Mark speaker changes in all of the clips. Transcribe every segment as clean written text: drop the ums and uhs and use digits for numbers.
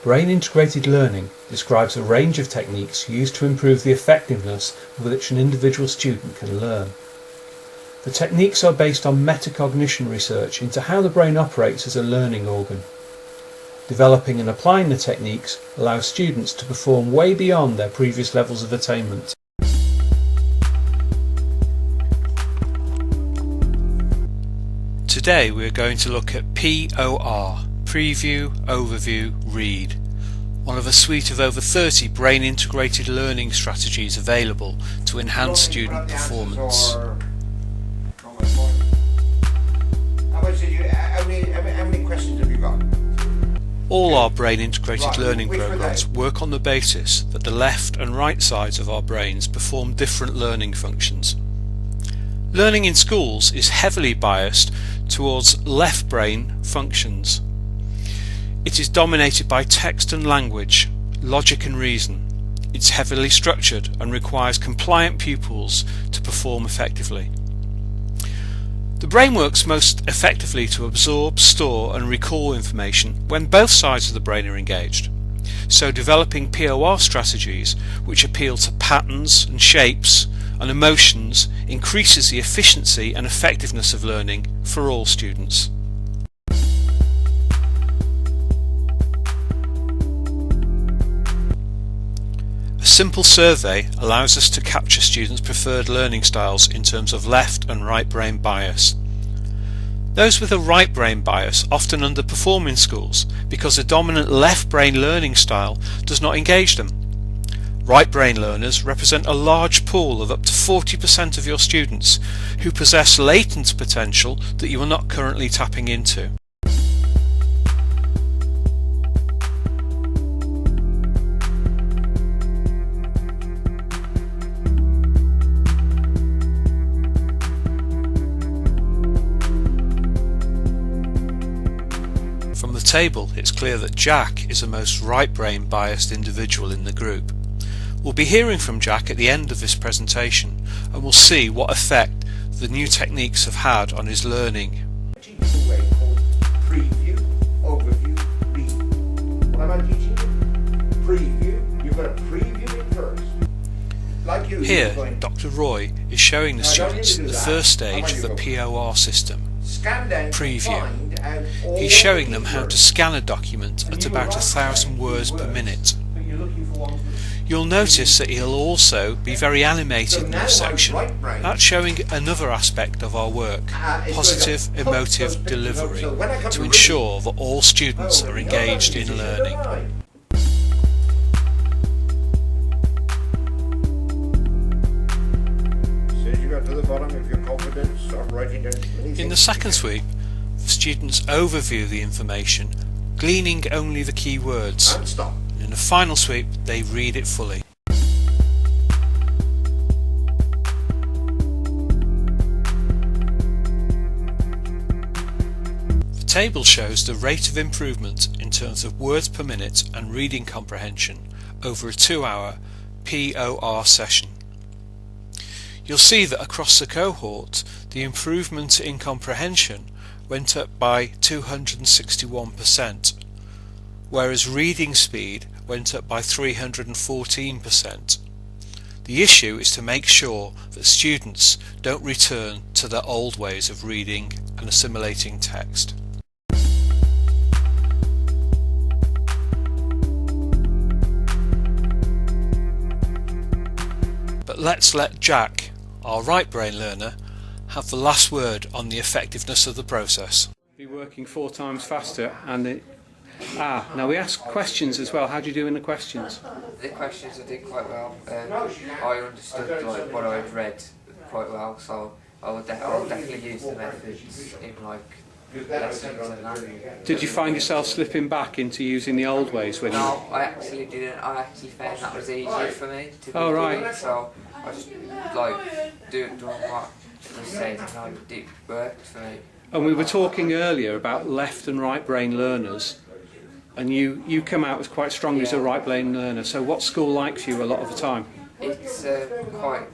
Speaker 1: Brain-integrated learning describes a range of techniques used to improve the effectiveness with which an individual student can learn. The techniques are based on metacognition research into how the brain operates as a learning organ. Developing and applying the techniques allows students to perform way beyond their previous levels of attainment. Today we are going to look at POR, Preview, Overview, Read, one of a suite of over 30 brain-integrated learning strategies available to enhance student performance.
Speaker 2: How many questions have you got?
Speaker 1: All our brain-integrated learning programs work on the basis that the left and right sides of our brains perform different learning functions. Learning in schools is heavily biased towards left brain functions. It is dominated by text and language, logic and reason. It's heavily structured and requires compliant pupils to perform effectively. The brain works most effectively to absorb, store and recall information when both sides of the brain are engaged. So developing POR strategies which appeal to patterns and shapes and emotions increases the efficiency and effectiveness of learning for all students. A simple survey allows us to capture students' preferred learning styles in terms of left and right brain bias. Those with a right brain bias often underperform in schools because the dominant left brain learning style does not engage them. Right brain learners represent a large pool of up to 40% of your students who possess latent potential that you are not currently tapping into. From the table, it's clear that Jack is the most right brain biased individual in the group. We'll be hearing from Jack at the end of this presentation and we'll see what effect the new techniques have had on his learning.
Speaker 2: Preview, overview, read. What am I teaching you? Preview. You've got to preview it first. Like you.
Speaker 1: Here, Dr. Roy is showing the students the first stage of the POR system, Preview. He's showing them how to scan a document at about 1,000 words per minute. You'll notice that he'll also be very animated in this section. That's showing another aspect of our work, positive emotive delivery, to ensure that all students are engaged in learning. In the second sweep, the students overview the information, gleaning only the key words. In the final sweep, they read it fully. The table shows the rate of improvement in terms of words per minute and reading comprehension over a 2-hour POR session. You'll see that across the cohort, the improvement in comprehension went up by 261%. Whereas reading speed went up by 314%. The issue is to make sure that students don't return to their old ways of reading and assimilating text. But let's let Jack, our right brain learner, have the last word on the effectiveness of the process.
Speaker 3: Be working 4 times faster and now we ask questions as well. How do you do in the questions?
Speaker 4: The questions I did quite well. I understood what I'd read quite well, so I'll definitely use the methods in lessons and that.
Speaker 3: Did you find yourself slipping back into using the old ways when
Speaker 4: No, I actually didn't. I actually found that was easier for me to be doing, so I just doing what was said and it worked for me.
Speaker 3: And we were talking earlier about left and right brain learners. And you come out as quite strong as a right brain learner. So what's school like for you a lot of the time?
Speaker 4: It's quite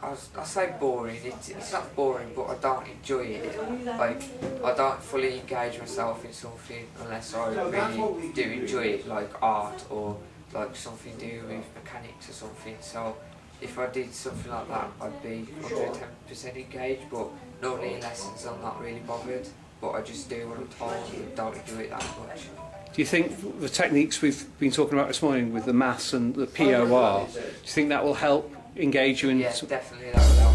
Speaker 4: I say boring. It's not boring, but I don't enjoy it. Like I don't fully engage myself in something unless I really do enjoy it, like art or like something to do with mechanics or something. So if I did something like that, I'd be 110% engaged. But normally in lessons, I'm not really bothered. But I just do what I'm told and don't enjoy it that much.
Speaker 3: Do you think the techniques we've been talking about this morning with the maths and the POR, do you think that will help engage you in?
Speaker 4: Yeah, definitely that will help.